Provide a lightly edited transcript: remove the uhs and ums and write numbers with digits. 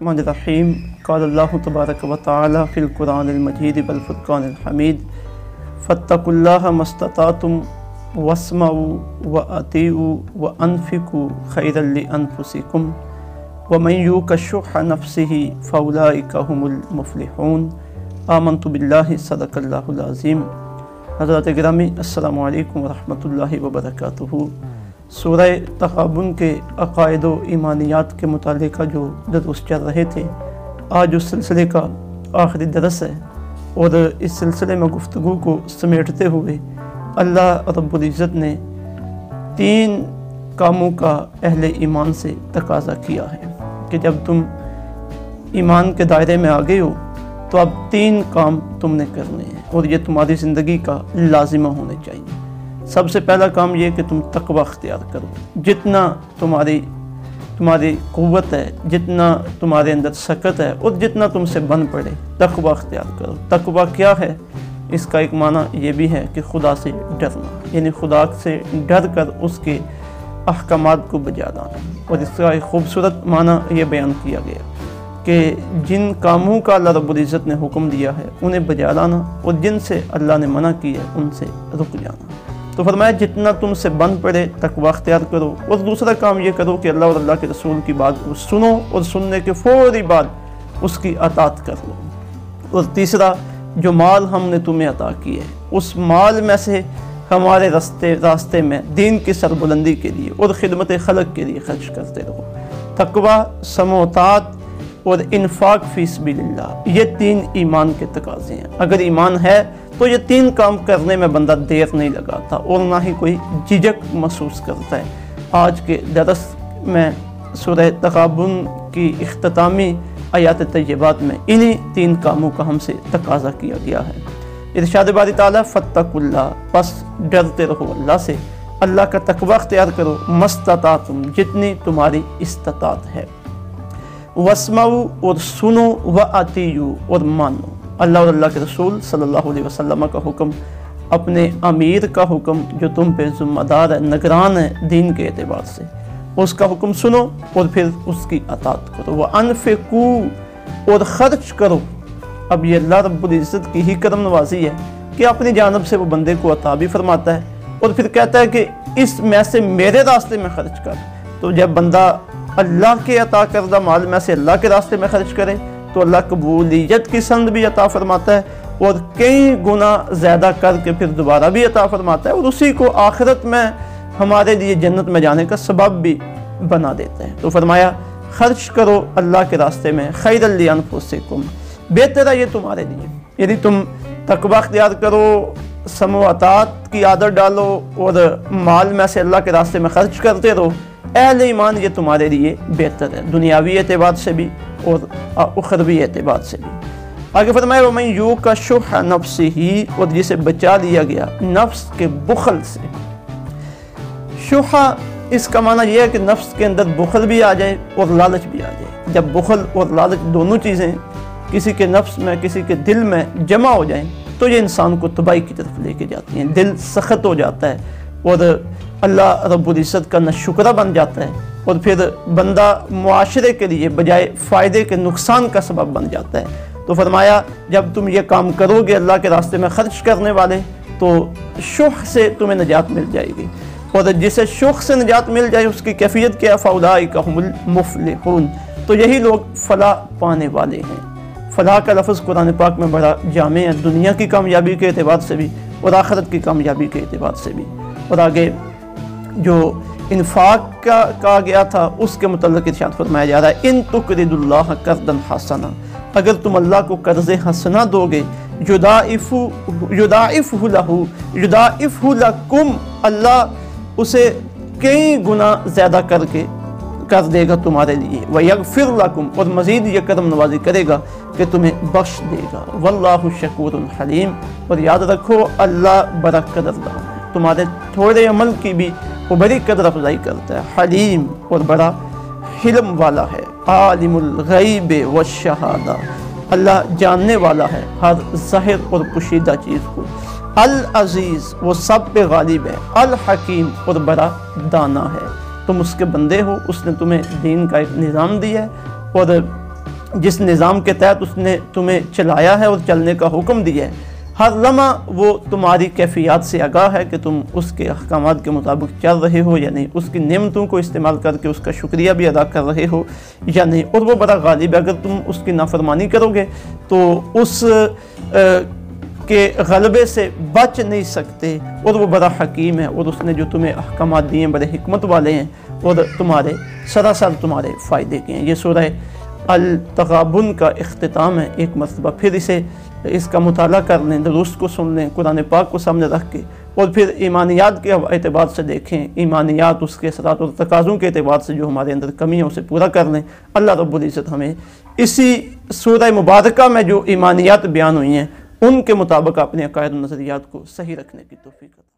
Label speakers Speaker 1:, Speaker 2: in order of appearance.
Speaker 1: बिस्मिल्लाहिर्रहमानिर्रहीम। क़ाल अल्लाहु तबारक व तआला फ़िल क़ुरानिल मजीद वल फ़ुरक़ानिल हमीद फ़त्तक़ुल्लाह मस्तताअतुम वस्मऊ व अतीऊ व अनफ़िक़ू खैरल लिअनफ़ुसिकुम व मन युक़ शुह्ह नफ़्सिही फ़उलाइका हुमुल मुफ़्लिहून। आमन्तु बिल्लाहि सदक़ल्लाहुल अज़ीम। हज़रात गिरामी अस्सलामु अलैकुम व रहमतुल्लाहि व बरकातुहू। सूरह तग़ाबुन के अक़ाइद व ईमानियात के मुतालिक जो दरुस चल रहे थे, आज उस सिलसिले का आखिरी दरस है और इस सिलसिले में गुफ्तगू को समेटते हुए अल्लाह रब्बुल इज़्ज़त ने 3 कामों का अहले ईमान से तकाज़ा किया है कि जब तुम ईमान के दायरे में आ गए हो तो अब 3 काम तुमने करने हैं और ये तुम्हारी ज़िंदगी का लाजिमा होने चाहिए। सबसे पहला काम ये कि तुम तक़वा अख्तियार करो। जितना तुम्हारी क़ुव्वत है, जितना तुम्हारे अंदर सकत है और जितना तुमसे बन पड़े, तक़वा अख्तियार करो। तक़वा क्या है? इसका एक माना ये भी है कि खुदा से डरना, यानी खुदा से डर कर उसके अहकामात को बजा लाना। और इसका एक खूबसूरत माना ये बयान किया गया कि जिन कामों का अल्लाह रब्बुल इज़्ज़त ने हुक्म दिया है उन्हें बजा लाना और जिनसे अल्लाह ने मना किया है उनसे रुक जाना। तो फरमाया जितना तुमसे बन पड़े तक़वा अख्तियार करो। और दूसरा काम ये करो कि अल्लाह और अल्लाह के रसूल की बात को सुनो और सुनने के फ़ौरी बाद उसकी अतात कर लो। और तीसरा, जो माल हमने तुम्हें अता किया है उस माल में से हमारे रास्ते में दीन की सरबुलंदी के लिए और खिदमत खलक के लिए खर्च करते रहो। तक़वा, समोतात और इन्फाक फ़ी सबिलिल्लाह, ये 3 ईमान के तकाज़े हैं। अगर ईमान है तो ये 3 काम करने में बंदा देर नहीं लगाता और ना ही कोई झिझक महसूस करता है। आज के दरस में सूरह तग़ाबुन की इख्तितामी आयात तय्यबात में इन्हीं 3 कामों का हमसे तकाज़ा किया गया है। इरशाद बारी ताला फत्तकुल्लाह, बस डरते रहो अल्लाह से, अल्लाह का तक़वा अख्तियार करो, मस्तताअतुम, जितनी तुम्हारी इस्तिताअत है, वस्मऊ, और सुनो, व अतीयू, और मानो। अल्लाह और अल्लाह के रसूल सल्लल्लाहु अलैहि वसल्लम का हुक्म, अपने अमीर का हुक्म जो तुम पे ज़िम्मेदार है, निगरान है दीन के एतबार से, उसका हुक्म सुनो और फिर उसकी अतात करो। व अनफ़िक़ू, और ख़र्च करो। अब ये अल्लाह रब्बुल इज़्ज़त की ही करम नवाज़ी है कि अपनी जानब से वो बंदे को अता भी फरमाता है और फिर कहता है कि इस में से मेरे रास्ते में ख़र्च कर। तो जब बंदा अल्लाह के अता करदा माल में से अल्लाह के रास्ते में खर्च करे तो अल्लाह कबूलियत की संद भी अता फरमाता है और कई गुना ज़्यादा करके फिर दोबारा भी अता फरमाता है और उसी को आखिरत में हमारे लिए जन्नत में जाने का सबब भी बना देता है। तो फरमाया खर्च करो अल्लाह के रास्ते में, खैरल लिअनफुसिकुम, बेहतर है ये तुम्हारे लिए। यदि तुम तक़वा अख्तियार करो, समोतात की आदत डालो और माल में से अल्लाह के रास्ते में खर्च करते रहो, अहले ईमान ये तुम्हारे लिए बेहतर है, दुनियावी एतबार से भी और उखरवी एतबार से भी। आगे फरमाया वमन युक़ शुह्ह नफ़्सिही, और जिसे बचा लिया गया नफ्स के बुखल से। शुह्ह, इसका माना यह है कि नफ्स के अंदर बुखल भी आ जाए और लालच भी आ जाए। जब बुखल और लालच दोनों चीज़ें किसी के नफ्स में, किसी के दिल में जमा हो जाएं तो ये इंसान को तबाही की तरफ लेके जाती हैं। दिल सख्त हो जाता है और अल्लाह रब्बुल इज़्ज़त का नाशुक्रा बन जाता है और फिर बंदा मुआशरे के लिए बजाय फ़ायदे के नुकसान का सबब बन जाता है। तो फरमाया जब तुम ये काम करोगे अल्लाह के रास्ते में खर्च करने वाले, तो शुह से तुम्हें निजात मिल जाएगी। और जिसे शुह से निजात मिल जाए उसकी कैफियत क्या? फ़उलाइका हुमुल मुफ़्लिहून, तो यही लोग फ़लाह पाने वाले हैं। फ़लाह का लफ्ज़ कुरान पाक में बड़ा जामे है, दुनिया की कामयाबी के एतबार से भी और आखिरत की कामयाबी के एतबार से भी। और आगे जो इन्फाक का कहा गया था उसके मुतल्लिक़ इरशाद फरमाया जा रहा है इन तुक़रिदुल्लाह कर्दन हसना, अगर तुम अल्लाह को कर्ज़ हसना दोगे, युदाइफ़हु लकुम, अल्लाह उसे कई गुना ज़्यादा करके कर देगा तुम्हारे लिए। व यग़फ़िर लकुम, और मज़ीद ये करम नवाज़ी करेगा कि तुम्हें बख्श देगा। वल्लाहु शकूरुन हलीम, और याद रखो अल्लाह बड़ा कदरदान है, तुम्हारे थोड़े अमल की भी वो बड़ी कदर अफजाई करता है। हलीम, और बड़ा हिल्म वाला है। आलिमुल गैब व शहादा, अल्लाह जानने वाला है हर ज़ाहिर और पुशीदा चीज़ को। अल अज़ीज़, वो सब पे गालिब है। अल हकीम, और बड़ा दाना है। तुम उसके बंदे हो, उसने तुम्हें दीन का एक निज़ाम दिया है और جس نظام کے تحت اس نے تمہیں چلایا ہے اور چلنے کا حکم دیا ہے، ہر لمحہ وہ تمہاری کیفیات سے آگاہ ہے کہ تم اس کے احکامات کے مطابق چل رہے ہو یا نہیں، اس کی نعمتوں کو استعمال کر کے اس کا شکریہ بھی ادا کر رہے ہو یا نہیں، اور وہ بڑا غالب ہے۔ اگر تم اس کی نافرمانی کرو گے تو اس کے غلبے سے بچ نہیں سکتے، اور وہ بڑا حکیم ہے، اور اس نے جو تمہیں احکامات دیے ہیں بڑے حکمت والے ہیں اور تمہارے سراسر تمہارے فائدے کے ہیں۔ یہ سورہ التغابن کا اختتام ہے۔ ایک مرتبہ پھر اس کا مطالعہ کر لیں، درست کو سن لیں قرآن پاک کو سامنے رکھ کے، اور پھر ایمانیات کے اعتبار سے دیکھیں، ایمانیات اس کے اثرات اور تقاضوں کے اعتبار سے جو ہمارے اندر کمی ہے اسے پورا کر لیں۔ اللہ رب العزت ہمیں اسی سورہ مبارکہ میں جو ایمانیات بیان ہوئی ہیں ان کے مطابق اپنے عقائد و نظریات کو صحیح رکھنے کی توفیق عطا فرمائے۔